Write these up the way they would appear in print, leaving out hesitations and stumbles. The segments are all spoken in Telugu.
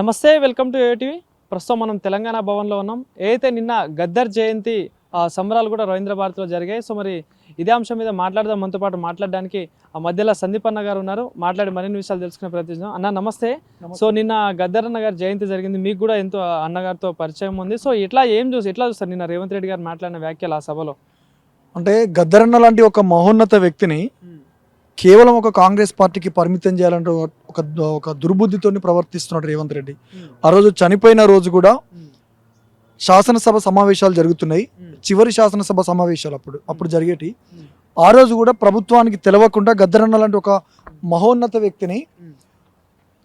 నమస్తే, వెల్కమ్ టు ఏటీవీ. ప్రస్తుతం మనం తెలంగాణ భవన్లో ఉన్నాం. ఏదైతే నిన్న గద్దర్ జయంతి సంబరాలు కూడా రవీంద్ర భారతిలో జరిగాయి. సో మరి ఇదే అంశం మీద మాట్లాడదాం. మనతో పాటు మాట్లాడడానికి ఆ మధ్యలో సందీప్ అన్న గారు ఉన్నారు. మాట్లాడి మరిన్ని విషయాలు తెలుసుకునే ప్రయత్నించాం. అన్న నమస్తే. సో నిన్న గద్దర్ అన్న గారి జయంతి జరిగింది. మీకు కూడా ఎంతో అన్నగారితో పరిచయం ఉంది. సో ఎట్లా చూస్తారు నిన్న రేవంత్ రెడ్డి గారు మాట్లాడిన వ్యాఖ్యలు ఆ సభలో? అంటే గద్దర్ అన్న లాంటి ఒక మహోన్నత వ్యక్తిని కేవలం ఒక కాంగ్రెస్ పార్టీకి పరిమితం చేయాలంటే ఒక దుర్బుద్ధితో ప్రవర్తిస్తున్నాడు రేవంత్ రెడ్డి. ఆ రోజు చనిపోయిన రోజు కూడా శాసనసభ సమావేశాలు జరుగుతున్నాయి. చివరి శాసనసభ సమావేశాలు అప్పుడు జరిగేటి. ఆ రోజు కూడా ప్రభుత్వానికి తెలవకుండా గద్దర్ అన్న లాంటి ఒక మహోన్నత వ్యక్తిని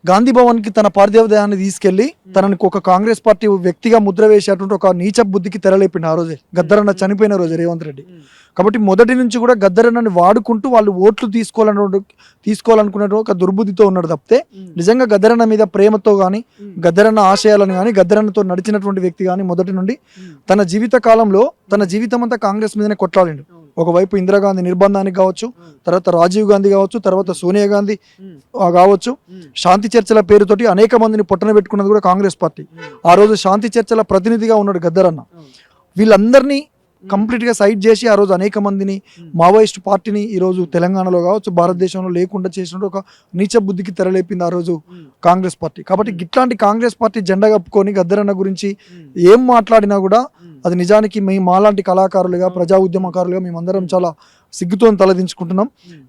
గాంధీ భవన్ కి తన పార్థివదేహాన్ని తీసుకెళ్లి తనకు ఒక కాంగ్రెస్ పార్టీ వ్యక్తిగా ముద్ర వేసేటువంటి ఒక నీచ బుద్ధికి తెరలేపిండు ఆ రోజే, గద్దర్ అన్న చనిపోయిన రోజు రేవంత్ రెడ్డి. కాబట్టి మొదటి నుంచి కూడా గద్దర్ అన్నని వాడుకుంటూ వాళ్ళు ఓట్లు తీసుకోవాలనుకున్న ఒక దుర్బుద్ధితో ఉన్నాడు తప్పితే నిజంగా గద్దర్ అన్న మీద ప్రేమతో కానీ గద్దర్ అన్న ఆశయాలను కానీ గద్దర్ అన్నతో నడిచినటువంటి వ్యక్తి కానీ మొదటి నుండి తన జీవిత కాలంలో తన జీవితం అంతా కాంగ్రెస్ మీదనే కొట్లాడిండు. ఒకవైపు ఇందిరాగాంధీ నిర్బంధానికి కావచ్చు, తర్వాత రాజీవ్ గాంధీ కావచ్చు, తర్వాత సోనియా గాంధీ కావచ్చు, శాంతి చర్చల పేరుతోటి అనేక మందిని పొట్టన పెట్టుకున్నది కూడా కాంగ్రెస్ పార్టీ. ఆ రోజు శాంతి చర్చల ప్రతినిధిగా ఉన్నాడు గద్దర్ అన్న. వీళ్ళందరినీ కంప్లీట్ గా సైడ్ చేసి ఆ రోజు అనేక మందిని మావోయిస్ట్ పార్టీని ఈ రోజు తెలంగాణలో కావచ్చు భారతదేశంలో లేకుండా చేసినట్టు ఒక నీచ బుద్ధికి తెరలేపింది ఆ రోజు కాంగ్రెస్ పార్టీ. కాబట్టి ఇట్లాంటి కాంగ్రెస్ పార్టీ జెండా కప్పుకొని గద్దర్ అన్న గురించి ఏం మాట్లాడినా కూడా అది నిజానికి మేము మాలాంటి కళాకారులుగా ప్రజా ఉద్యమకారులుగా మేమందరం చాలా సిగ్గుతో తలదించుకుంటున్నాం.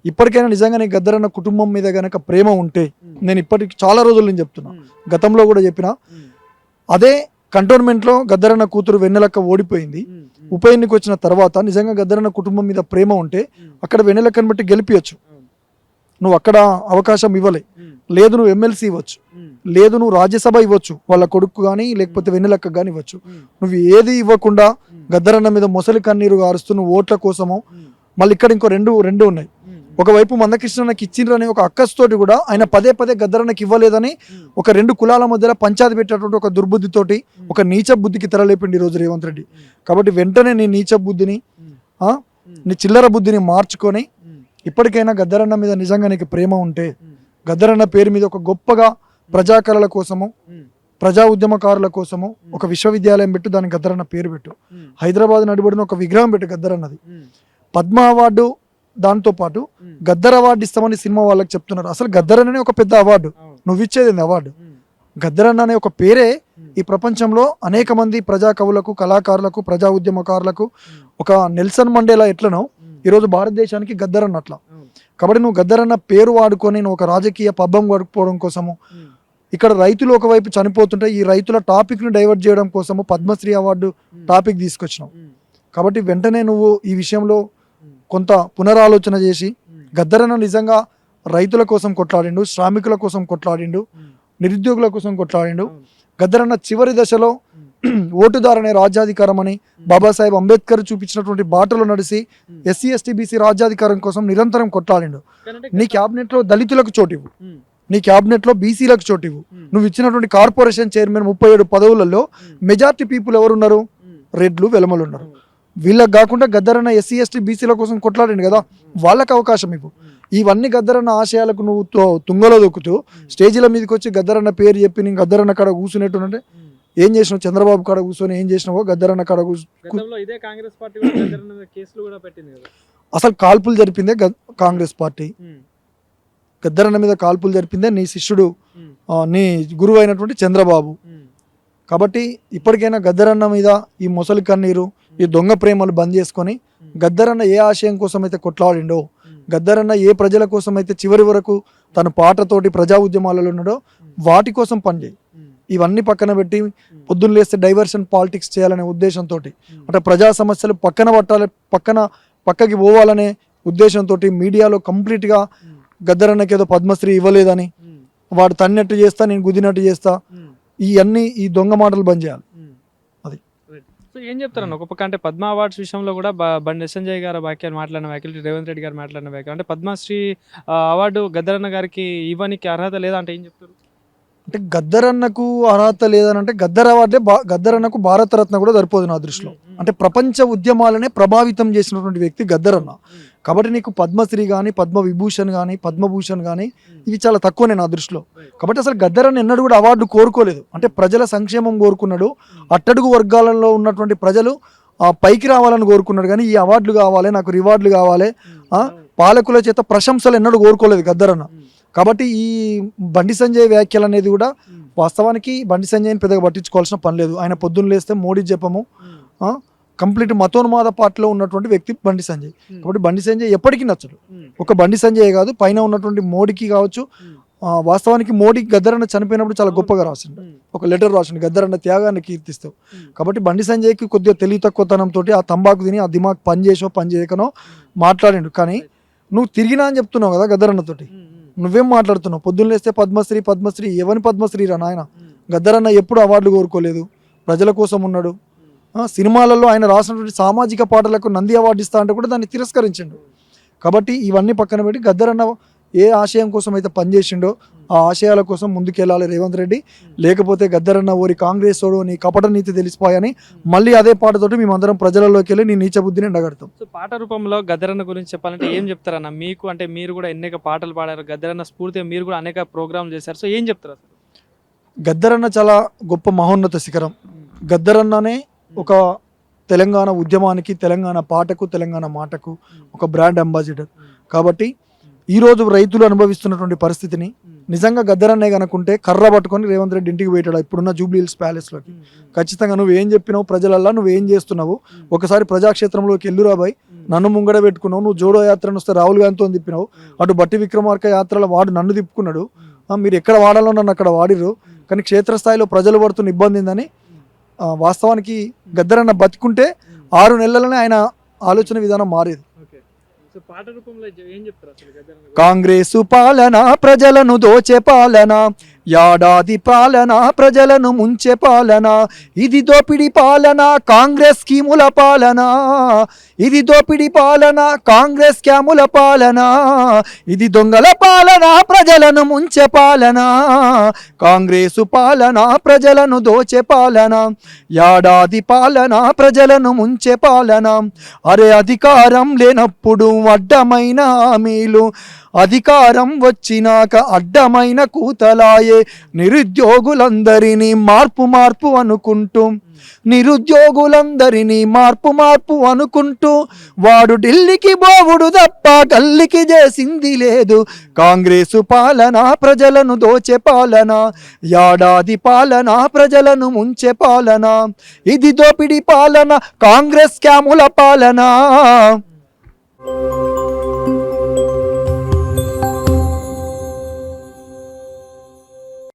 ఇప్పటికైనా నిజంగానే గద్దర్ అన్న కుటుంబం మీద గనక ప్రేమ ఉంటే, నేను ఇప్పటికి చాలా రోజులు నేను చెప్తున్నా, గతంలో కూడా చెప్పిన, అదే కంటోన్మెంట్లో గద్దర్ అన్న కూతురు వెన్నెలక్క ఓడిపోయింది. ఉప ఎన్నిక వచ్చిన తర్వాత నిజంగా గద్దర్ అన్న కుటుంబం మీద ప్రేమ ఉంటే అక్కడ వెన్నెలక్కని బట్టి గెలిపియచ్చు. నువ్వు అక్కడ అవకాశం ఇవ్వలే, లేదు నువ్వు ఎమ్మెల్సీ ఇవ్వచ్చు, లేదు నువ్వు రాజ్యసభ ఇవ్వచ్చు, వాళ్ళ కొడుకు కానీ లేకపోతే వెన్నెలక్క కానీ ఇవ్వచ్చు. నువ్వు ఏది ఇవ్వకుండా గద్దర్ అన్న మీద మొసలి కన్నీరు గారుస్తూ నువ్వు ఓట్ల కోసము మళ్ళీ ఇక్కడ ఇంకో రెండు ఉన్నాయి. ఒకవైపు మందకృష్ణకి ఇచ్చిండ్రు అనే ఒక అక్కస్తోటి కూడా ఆయన పదే గద్దర్ అన్నకి ఇవ్వలేదని ఒక రెండు కులాల మధ్యలో పంచాయతీ పెట్టేటువంటి ఒక దుర్బుద్ధితోటి ఒక నీచ బుద్ధికి తెరలేపిండి ఈ రోజు రేవంత్ రెడ్డి. కాబట్టి వెంటనే నీ నీచ బుద్ధిని నీ చిల్లర బుద్ధిని మార్చుకొని ఇప్పటికైనా గద్దర్ అన్న మీద నిజంగా నీకు ప్రేమ ఉంటే గద్దర్ అన్న పేరు మీద ఒక గొప్పగా ప్రజాకళల కోసము ప్రజా ఉద్యమకారుల కోసము ఒక విశ్వవిద్యాలయం పెట్టు, దానికి గద్దర్ అన్న పేరు పెట్టు. హైదరాబాద్ నడిబడిన ఒక విగ్రహం పెట్టు గద్దర్ అన్నది. పద్మ అవార్డు దాంతో పాటు గద్దర్ అవార్డు ఇస్తామని సినిమా వాళ్ళకి చెప్తున్నారు. అసలు గద్దర్ అనే ఒక పెద్ద అవార్డు, నువ్వు ఇచ్చేది అవార్డు. గద్దర్ అన్న అనే ఒక పేరే ఈ ప్రపంచంలో అనేక మంది ప్రజా కవులకు, కళాకారులకు, ప్రజా ఉద్యమకారులకు ఒక నెల్సన్ మండేలా ఎట్లనో ఈరోజు భారతదేశానికి గద్దర్ అన్న అట్లా. కాబట్టి నువ్వు గద్దర్ అన్న పేరు వాడుకొని నువ్వు ఒక రాజకీయ పబ్బం గడుపుకోవడం కోసము, ఇక్కడ రైతులు ఒకవైపు చనిపోతుంటే ఈ రైతుల టాపిక్ ను డైవర్ట్ చేయడం కోసము పద్మశ్రీ అవార్డు టాపిక్ తీసుకొచ్చినావు. కాబట్టి వెంటనే నువ్వు ఈ విషయంలో కొంత పునరాలోచన చేసి గద్దర్ అన్న నిజంగా రైతుల కోసం కొట్లాడిండు, శ్రామికుల కోసం కొట్లాడిండు, నిరుద్యోగుల కోసం కొట్లాడిండు. గద్దర్ అన్న చివరి దశలో ఓటుదారనే రాజ్యాధికారం అని బాబాసాహెబ్ అంబేద్కర్ చూపించినటువంటి బాటలో నడిచి ఎస్సీ ఎస్టీ బీసీ రాజ్యాధికారం కోసం నిరంతరం కొట్లాడిండు. నీ క్యాబినెట్ లో దళితులకు చోటివ్వు, నీ క్యాబినెట్ లో బీసీలకు చోటివ్వు. నువ్వు ఇచ్చినటువంటి కార్పొరేషన్ చైర్మన్ 37 పదవులలో మెజార్టీ పీపుల్ ఎవరున్నారు? రెడ్లు, వెలమలు ఉన్నారు. వీళ్ళకి కాకుండా గద్దర్ అన్న ఎస్సీ ఎస్టీ బీసీల కోసం కొట్లాడండి కదా, వాళ్ళకి అవకాశం ఇవ్వు. ఇవన్నీ గద్దర్ అన్న ఆశయాలకు నువ్వు తుంగలో దొక్కుతూ స్టేజీల మీదకి వచ్చి గద్దర్ అన్న పేరు చెప్పి నేను గద్దర్ అన్న కాడ కూర్చునేట్టుంటే ఏం చేసినావు? చంద్రబాబు కాడ కూర్చొని ఏం చేసినావో గద్దర్ అన్న కాడ అసలు కాల్పులు జరిపిందే కాంగ్రెస్ పార్టీ. గద్దర్ అన్న మీద కాల్పులు జరిపిందే నీ శిష్యుడు, నీ గురువు అయినటువంటి చంద్రబాబు. కాబట్టి ఇప్పటికైనా గద్దర్ అన్న మీద ఈ మొసలి కన్నీరు, ఈ దొంగ ప్రేమలు బంద్ చేసుకొని గద్దర్ అన్న ఏ ఆశయం కోసం అయితే కొట్లాడిండో, గద్దర్ అన్న ఏ ప్రజల కోసం అయితే చివరి వరకు తన పాటతోటి ప్రజా ఉద్యమాలలో ఉన్నాడో వాటి కోసం పనిచేయి. ఇవన్నీ పక్కన పెట్టి పొద్దున్న లేస్తే డైవర్షన్ పాలిటిక్స్ చేయాలనే ఉద్దేశంతో, అంటే ప్రజా సమస్యలు పక్కకి పోవాలనే ఉద్దేశంతో మీడియాలో కంప్లీట్గా గద్దర్ అన్నకి ఏదో పద్మశ్రీ ఇవ్వలేదని, వాడు తన్నట్టు చేస్తా నేను గుద్దినట్టు చేస్తా, ఈ దొంగ మాటలు బంద్ చేయాలి. అది. సో ఏం చెప్తారన్న ఒక పక్క అంటే పద్మ అవార్డ్స్ విషయంలో కూడా బండి సంజయ్ గారు మాట్లాడిన వ్యాఖ్యలు, రేవంత్ రెడ్డి గారు మాట్లాడిన వ్యాఖ్యలు, అంటే పద్మశ్రీ అవార్డు గద్దర్ అన్న గారికి ఇవ్వడానికి అర్హత లేదా అంటే ఏం చెప్తారు? అంటే గద్దర్ అన్నకు అర్హత లేదని అంటే గద్దర్ అవార్డే గద్దర్ అన్నకు భారతరత్న కూడా సరిపోదు నా దృష్టిలో. అంటే ప్రపంచ ఉద్యమాలనే ప్రభావితం చేసినటువంటి వ్యక్తి గద్దర్ అన్న. కాబట్టి నీకు పద్మశ్రీ కానీ పద్మ విభూషణ్ కానీ పద్మభూషణ్ కానీ ఇవి చాలా తక్కువనే నా దృష్టిలో. కాబట్టి అసలు గద్దరన్న ఎన్నడూ కూడా అవార్డు కోరుకోలేదు. అంటే ప్రజల సంక్షేమం కోరుకున్నాడు, అట్టడుగు వర్గాలలో ఉన్నటువంటి ప్రజలు పైకి రావాలని కోరుకున్నాడు. కానీ ఈ అవార్డులు కావాలి, నాకు రివార్డులు కావాలి, పాలకుల చేత ప్రశంసలు ఎన్నడూ కోరుకోలేదు గద్దరన్న. కాబట్టి ఈ బండి సంజయ్ వ్యాఖ్యలు అనేది కూడా వాస్తవానికి బండి సంజయ్ని పెద్దగా పట్టించుకోవాల్సిన పని లేదు. ఆయన పొద్దున్న లేస్తే మోడీ జపము కంప్లీట్ మతోన్మాద పార్టీలో ఉన్నటువంటి వ్యక్తి బండి సంజయ్. కాబట్టి బండి సంజయ్ ఎప్పటికీ నచ్చడు. ఒక బండి సంజయ్ కాదు, పైన ఉన్నటువంటి మోడీకి కావచ్చు. వాస్తవానికి మోడీ గద్దరన్న చనిపోయినప్పుడు చాలా గొప్పగా రాసిండు, ఒక లెటర్ రాసిండు, గద్దరన్న త్యాగాన్ని కీర్తిస్తావు. కాబట్టి బండి సంజయ్కి కొద్దిగా తెలివి తక్కువతనంతో ఆ తంబాకు తిని ఆ దిమాగ్ పని చేసో పని చేయకనో మాట్లాడిండు. కానీ నువ్వు తిరిగినా అని చెప్తున్నావు కదా గద్దరన్నతోటి, నువ్వేం మాట్లాడుతున్నావు? పొద్దున్న లేస్తే పద్మశ్రీ పద్మశ్రీ, ఎవని పద్మశ్రీ రా నాయన? గద్దరన్న ఎప్పుడు అవార్డులు కోరుకోలేదు, ప్రజల కోసం ఉన్నాడు. సినిమాలలో ఆయన రాసినటువంటి సామాజిక పాటలకు నంది అవార్డు ఇస్తా అంటే కూడా దాన్ని తిరస్కరించిండు. కాబట్టి ఇవన్నీ పక్కన పెట్టి గద్దరన్న ఏ ఆశయం కోసం అయితే పనిచేసిండో ఆ ఆశయాల కోసం ముందుకెళ్ళాలి రేవంత్ రెడ్డి. లేకపోతే గద్దరన్న ఓరి కాంగ్రెస్ ఓడు నీ కపట నీతి తెలిసిపోయాని మళ్ళీ అదే పాటతోటి మేమందరం ప్రజలలోకి వెళ్ళి నీ నీచ బుద్ధిని ఎండగడతాం. సో పాట రూపంలో గద్దరన్న గురించి చెప్పాలంటే ఏం చెప్తారన్న మీకు? అంటే మీరు కూడా అనేక పాటలు పాడారు, గద్దరన్న స్ఫూర్తిగా మీరు కూడా అనేక ప్రోగ్రాంలు చేశారు. సో ఏం చెప్తారు అసలు? గద్దరన్న చాలా గొప్ప మహోన్నత శిఖరం. గద్దరన్ననే ఒక తెలంగాణ ఉద్యమానికి, తెలంగాణ పాటకు, తెలంగాణ మాటకు ఒక బ్రాండ్ అంబాసిడర్. కాబట్టి ఈరోజు రైతులు అనుభవిస్తున్నటువంటి పరిస్థితిని నిజంగా గద్దరన్నే కనుకుంటే కర్ర పట్టుకొని రేవంత్ రెడ్డి ఇంటికి పోయేటాడు ఇప్పుడున్న జూబ్లీ హిల్స్ ప్యాలెస్లోకి. ఖచ్చితంగా నువ్వు ఏం చెప్పినావు ప్రజలల్లా, నువ్వు ఏం చేస్తున్నావు, ఒకసారి ప్రజాక్షేత్రంలోకి ఎల్లురాబాయ్, నన్ను ముంగడ పెట్టుకున్నావు. నువ్వు జోడో యాత్రను వస్తే రాహుల్ గాంధీతో తిప్పినావు, అటు బట్టి విక్రమార్క యాత్రలో వాడు నన్ను తిప్పుకున్నాడు. మీరు ఎక్కడ వాడాలో నన్ను అక్కడ వాడిరు. కానీ క్షేత్రస్థాయిలో ప్రజలు పడుతున్న ఇబ్బంది ఉందని వాస్తవానికి గద్దరన్న బతికుంటే 6 నెలలనే ఆయన ఆలోచన విధానం మారేది. కాంగ్రెసు పాలన ప్రజలను దోచే పాలన, ఏడాది పాలన ప్రజలను ముంచే పాలన, ఇది దోపిడి పాలన కాంగ్రెస్ స్కీముల పాలన, ఇది దోపిడి పాలన కాంగ్రెస్ స్కాముల పాలన, ఇది దొంగల పాలన ప్రజలను ముంచే పాలన, కాంగ్రెసు పాలన ప్రజలను దోచే పాలన, ఏడాది పాలన ప్రజలను ముంచే పాలన. అరే అధికారం లేనప్పుడు అడ్డమైన హామీలు, అధికారం వచ్చినాక అడ్డమైన కూతలాయే. నిరుద్యోగులందరినీ మార్పు మార్పు అనుకుంటూ, నిరుద్యోగులందరినీ మార్పు మార్పు అనుకుంటూ, వాడు ఢిల్లీకి బోవుడు తప్ప గల్లికి చేసింది లేదు. కాంగ్రెసు పాలన ప్రజలను దోచే పాలన, ఏడాది పాలన ప్రజలను ముంచే పాలన, ఇది దోపిడి పాలన కాంగ్రెస్ స్కాముల పాలన.